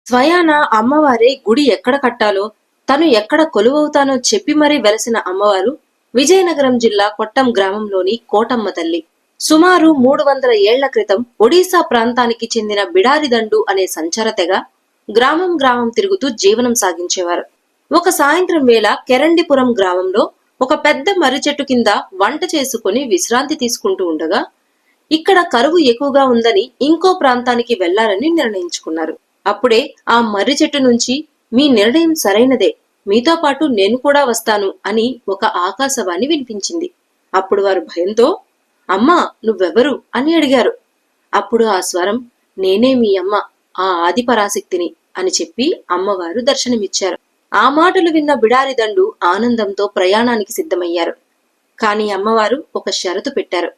స్వయాన అమ్మవారే గుడి ఎక్కడ కట్టాలో, తను ఎక్కడ కొలువవుతానో చెప్పి మరీ వెలసిన అమ్మవారు విజయనగరం జిల్లా కొట్టం గ్రామంలోని కోటమ్మ తల్లి. సుమారు 300 ఏళ్ల క్రితం ఒడిశా ప్రాంతానికి చెందిన బిడారిదండు అనే సంచార తెగ గ్రామం గ్రామం తిరుగుతూ జీవనం సాగించేవారు. ఒక సాయంత్రం వేళ కెరండిపురం గ్రామంలో ఒక పెద్ద మర్రి చెట్టు కింద వంట చేసుకుని విశ్రాంతి తీసుకుంటూ ఉండగా, ఇక్కడ కరువు ఎక్కువగా ఉందని ఇంకో ప్రాంతానికి వెళ్లాలని నిర్ణయించుకున్నారు. అప్పుడే ఆ మర్రి చెట్టు నుంచి, మీ నిర్ణయం సరైనదే, మీతో పాటు నేను కూడా వస్తాను అని ఒక ఆకాశవాణి వినిపించింది. అప్పుడు వారు భయంతో, అమ్మా నువ్వెవరు అని అడిగారు. అప్పుడు ఆ స్వరం, నేనే మీ అమ్మ, ఆ ఆదిపరాశక్తిని అని చెప్పి అమ్మవారు దర్శనమిచ్చారు. ఆ మాటలు విన్న బిడారిదండు ఆనందంతో ప్రయాణానికి సిద్ధమయ్యారు. కాని అమ్మవారు ఒక షరతు పెట్టారు.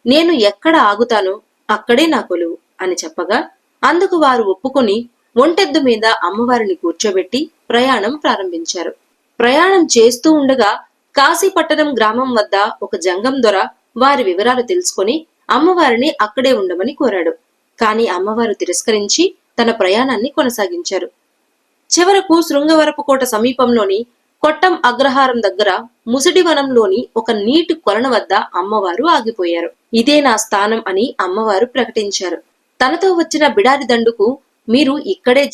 నేను ఎక్కడ ఆగుతానో అక్కడే నా కొలువు అని చెప్పగా, అందుకు వారు ఒప్పుకొని ఒంటెద్దు మీద అమ్మవారిని కూర్చోబెట్టి ప్రయాణం ప్రారంభించారు. ప్రయాణం చేస్తూ ఉండగా కాశీపట్టణం గ్రామం వద్ద ఒక జంగం దొర వారి వివరాలు తెలుసుకొని అమ్మవారిని అక్కడే ఉండమని కోరాడు. కాని అమ్మవారు తిరస్కరించి తన ప్రయాణాన్ని కొనసాగించారు. చివరకు శృంగవరపుకోట సమీపంలోని కొట్టం అగ్రహారం దగ్గర ముసిడివనంలోని ఒక నీటి కొలను వద్ద అమ్మవారు ఆగిపోయారు. ఇదే నా స్థానం అని అమ్మవారు ప్రకటించారు. తనతో వచ్చిన బిడారి దండుకు, మీరు ఇక్కడే